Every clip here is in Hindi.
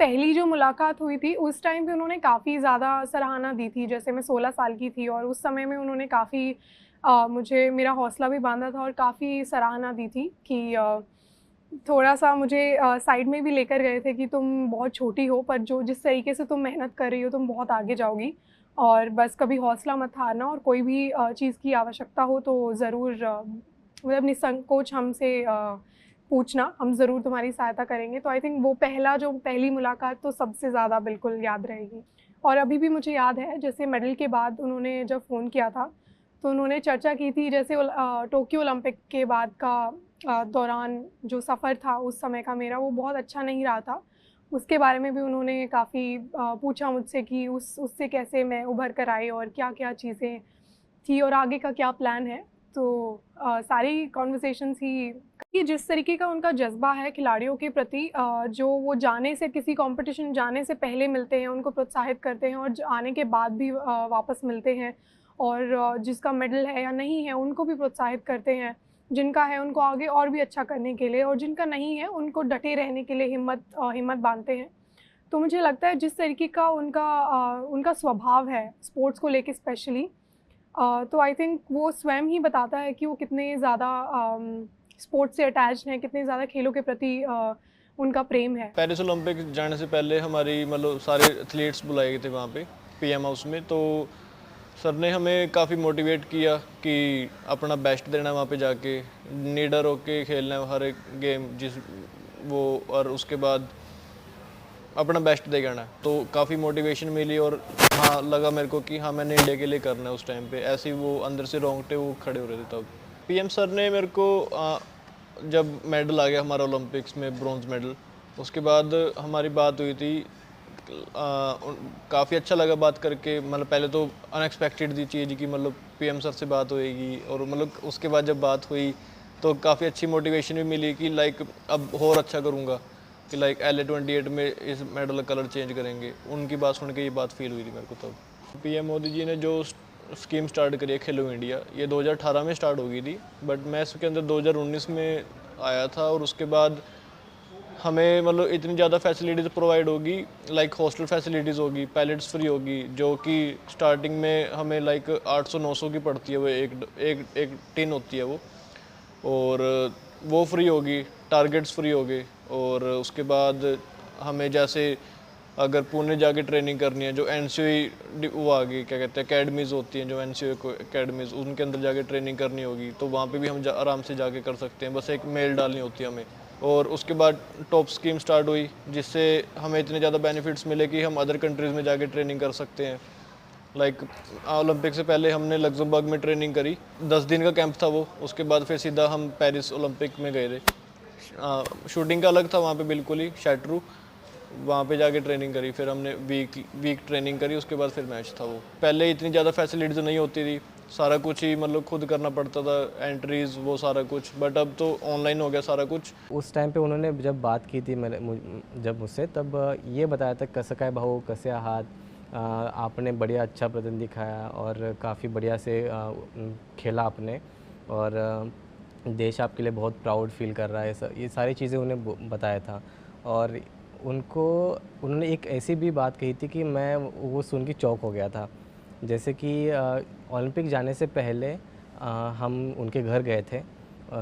पहली जो मुलाकात हुई थी उस टाइम पे उन्होंने काफ़ी ज़्यादा सराहना दी थी। जैसे मैं 16 साल की थी और उस समय में उन्होंने काफ़ी मुझे मेरा हौसला भी बाँधा था और काफ़ी सराहना दी थी कि थोड़ा-सा मुझे साइड में भी लेकर गए थे कि तुम बहुत छोटी हो पर जो जिस तरीके से तुम मेहनत कर रही हो तुम बहुत आगे जाओगी और बस कभी हौसला मत हारना और कोई भी चीज़ की आवश्यकता हो तो ज़रूर मतलब निसंकोच हमसे पूछना, हम ज़रूर तुम्हारी सहायता करेंगे। तो आई थिंक वो पहली मुलाकात तो सबसे ज़्यादा बिल्कुल याद रहेगी। और अभी भी मुझे याद है जैसे मेडल के बाद उन्होंने जब फ़ोन किया था, तो उन्होंने चर्चा की थी जैसे टोक्यो ओलंपिक के बाद का दौरान जो सफ़र था उस समय का मेरा वो बहुत अच्छा नहीं रहा था। उसके बारे में भी उन्होंने काफ़ी पूछा मुझसे कि उससे कैसे मैं उभर कर आई और क्या-क्या चीज़ें थी और आगे का क्या प्लान है। तो सारी कन्वर्सेशंस ही कि जिस तरीके का उनका जज़्बा है खिलाड़ियों के प्रति जो वो जाने से किसी कॉम्पिटिशन जाने से पहले मिलते हैं, उनको प्रोत्साहित करते हैं और आने के बाद भी वापस मिलते हैं और जिसका मेडल है या नहीं है, उनको भी प्रोत्साहित करते हैं। जिनका है, उनको आगे और भी अच्छा करने के लिए और जिनका नहीं है, उनको डटे रहने के लिए हिम्मत बाँधते हैं। तो मुझे लगता है जिस तरीके का उनका स्वभाव है, स्पोर्ट्स को लेके स्पेशली तो आई थिंक वो स्वयं ही बताता है कि वो कितने ज़्यादा स्पोर्ट्स से अटैच्ड हैं, कितने ज़्यादा खेलों के प्रति उनका प्रेम है। पेरिस ओलंपिक जाने से पहले हमारी मतलब सारे एथलीट्स बुलाए गए थे वहाँ पे पीएम हाउस में। तो सर ने हमें काफ़ी मोटिवेट किया कि अपना बेस्ट देना है वहाँ पे जाके, निडर होके खेलना है हर एक गेम जिस वो, और उसके बाद अपना बेस्ट दे करना है। तो काफ़ी मोटिवेशन मिली और हाँ लगा मेरे को कि हाँ मैंने इंडिया के लिए करना है। उस टाइम पे ऐसे ही वो अंदर से रोंगटे वो खड़े हो रहे थे तब। पीएम सर ने मेरे को जब मेडल आ गया हमारा ओलंपिक्स में ब्रॉन्ज मेडल, उसके बाद हमारी बात हुई थी। काफ़ी अच्छा लगा बात करके। मतलब पहले तो अनएक्सपेक्टेड थी चीज़ कि मतलब पीएम सर से बात होएगी, और मतलब उसके बाद जब बात हुई तो काफ़ी अच्छी मोटिवेशन भी मिली कि लाइक अब और अच्छा करूँगा, कि लाइक LA28 में इस मेडल कलर चेंज करेंगे। उनकी बात सुन के ये बात फील हुई थी मेरे को तब। पीएम मोदी जी ने जो स्कीम स्टार्ट करी है खेलो इंडिया, ये 2018 में स्टार्ट हो गई थी, बट मैं इसके अंदर 2019 में आया था। और उसके बाद हमें मतलब इतनी ज़्यादा फैसिलिटीज़ प्रोवाइड होगी, लाइक हॉस्टल फैसिलिटीज़ होगी, पैलेट्स फ्री होगी, जो कि स्टार्टिंग में हमें लाइक 800-900 की पड़ती है, वो एक टिन होती है वो, और वो फ्री होगी, टारगेट्स फ्री हो गए। और उसके बाद हमें जैसे अगर पुणे जाके ट्रेनिंग करनी है, जो NCOE वो आ गई, क्या कहते हैं, अकेडमीज़ होती हैं जो NCOE अकेडमीज़, उनके अंदर जाके ट्रेनिंग करनी होगी, तो वहाँ पे भी हम आराम से जाके कर सकते हैं, बस एक मेल डालनी होती है हमें। और उसके बाद टॉप स्कीम स्टार्ट हुई, जिससे हमें इतने ज़्यादा बेनिफिट्स मिले कि हम अदर कंट्रीज़ में जाके ट्रेनिंग कर सकते हैं। लाइक ओलंपिक से पहले हमने लग्जमबर्ग में ट्रेनिंग करी, 10 दिन का कैंप था वो। उसके बाद फिर सीधा हम पेरिस ओलंपिक में गए थे। शूटिंग का अलग था वहाँ पे बिल्कुल ही, शैट्रू, वहाँ पे जाके ट्रेनिंग करी। फिर हमने वीक ट्रेनिंग करी, उसके बाद फिर मैच था वो। पहले इतनी ज़्यादा फैसिलिटीज़ नहीं होती थी, सारा कुछ ही मतलब खुद करना पड़ता था, एंट्रीज़ वो सारा कुछ, बट अब तो ऑनलाइन हो गया सारा कुछ। उस टाइम पे उन्होंने जब बात की थी जब मुझसे, तब ये बताया था कसं काय भाऊ कसे आहात, आपने बढ़िया अच्छा प्रदर्शन दिखाया और काफ़ी बढ़िया से खेला आपने, और देश आपके लिए बहुत प्राउड फील कर रहा है। ये सारी चीज़ें उन्हें बताया था। और उन्होंने एक ऐसी भी बात कही थी कि मैं वो सुन के चौंक हो गया था। जैसे कि ओलंपिक जाने से पहले हम उनके घर गए थे,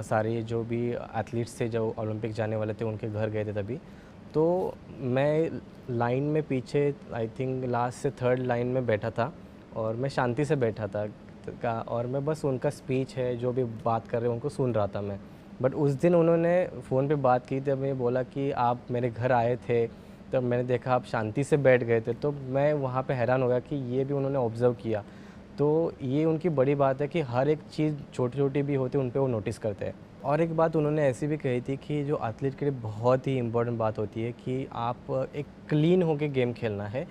सारे जो भी एथलीट्स थे जो ओलंपिक जाने वाले थे उनके घर गए थे तभी। तो मैं लाइन में पीछे आई थिंक लास्ट से थर्ड लाइन में बैठा था और मैं शांति से बैठा था और मैं बस उनका स्पीच है जो भी बात कर रहे हैं उनको सुन रहा था मैं। बट उस दिन उन्होंने फ़ोन पे बात की तब मैं बोला कि आप मेरे घर आए थे, तब मैंने देखा आप शांति से बैठ गए थे, तो मैं वहाँ पे हैरान हो गया कि ये भी उन्होंने ऑब्ज़र्व किया। तो ये उनकी बड़ी बात है कि हर एक चीज़ छोटी-छोटी भी होती है उन पे वो नोटिस करते हैं। और एक बात उन्होंने ऐसी भी कही थी कि जो एथलीट के लिए बहुत ही इम्पोर्टेंट बात होती है कि आप एक क्लीन होके गेम खेलना है।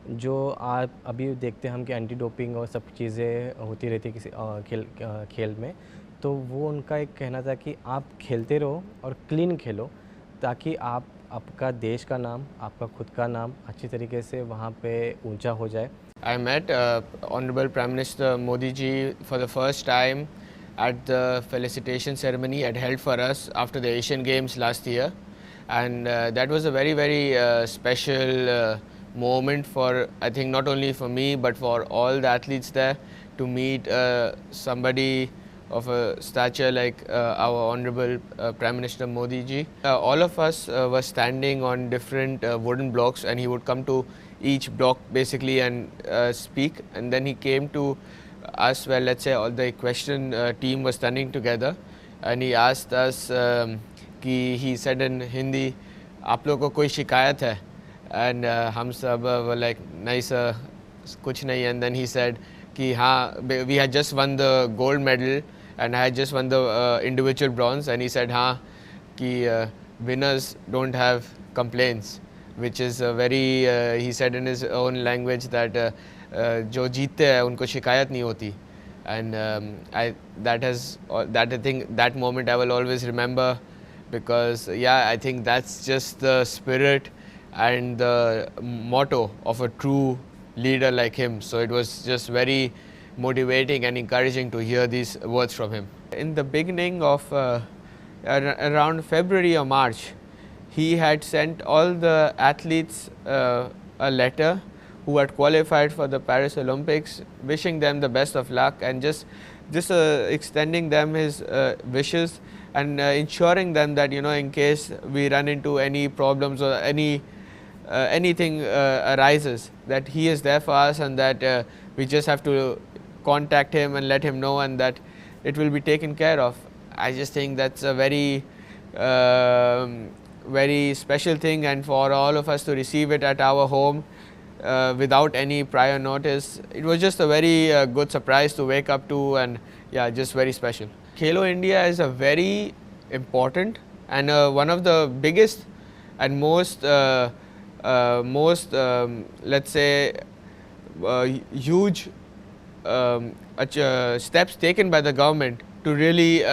जो आप अभी देखते हैं हम कि एंटी डोपिंग और सब चीज़ें होती रहती है किसी खेल में, तो वो उनका एक कहना था कि आप खेलते रहो और क्लीन खेलो, ताकि आपका देश का नाम, आपका खुद का नाम अच्छी तरीके से वहाँ पे ऊंचा हो जाए। I met Honorable Prime Minister Modi ji for the first time at the felicitation ceremony had held for us after the Asian Games last year. and that was a very special moment for, I think, not only for me but for all the athletes there, to meet somebody of a stature like our Honorable Prime Minister Modi ji. All of us were standing on different wooden blocks, and he would come to each block basically and speak, and then he came to us where, let's say, all the question team was standing together, and he asked us he said in Hindi, आप लोगों को कोई शिकायत है? And हम सब were like, नहीं sir, कुछ नहीं. And then he said कि हाँ, we had just won the gold medal and I had just won the individual bronze, and he said हाँ कि winners don't have complaints, which is a very he said in his own language that जो जीतते हैं उनको शिकायत नहीं होती. And I think that moment I will always remember, because yeah, I think that's just the spirit and the motto of a true leader like him. So it was just very motivating and encouraging to hear these words from him. In the beginning of around February or March, he had sent all the athletes a letter who had qualified for the Paris Olympics, wishing them the best of luck, and just extending them his wishes, and ensuring them that, you know, in case we run into any problems or anything arises, that he is there for us, and that we just have to contact him and let him know, and that it will be taken care of. I just think that's a very very special thing, and for all of us to receive it at our home without any prior notice, it was just a very good surprise to wake up to, and yeah, just very special. Khelo India is a very important and one of the biggest and most let's say huge steps taken by the government to really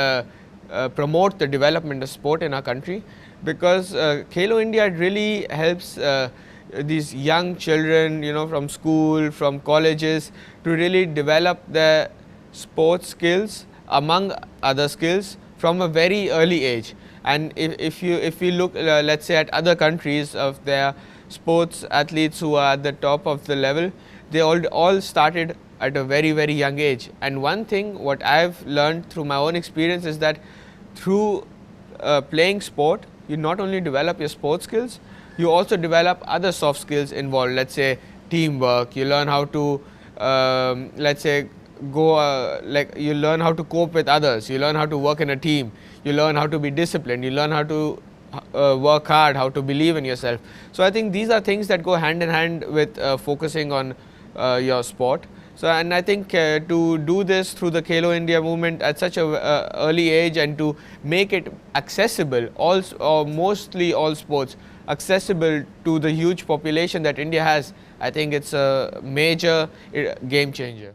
promote the development of sport in our country, because Khelo India really helps these young children, you know, from school, from colleges, to really develop their sports skills among other skills from a very early age. And if we look let's say at other countries of their sports athletes who are at the top of the level, they all started at a very young age. And one thing what I've learned through my own experience is that through playing sport, you not only develop your sports skills, you also develop other soft skills involved. Let's say teamwork, you learn how to let's say you learn how to cope with others, you learn how to work in a team, you learn how to be disciplined, you learn how to work hard, how to believe in yourself. So I think these are things that go hand in hand with focusing on your sport. So, and I think to do this through the Khelo India movement at such a early age, and to make it accessible, or mostly all sports accessible to the huge population that India has, I think it's a major game changer.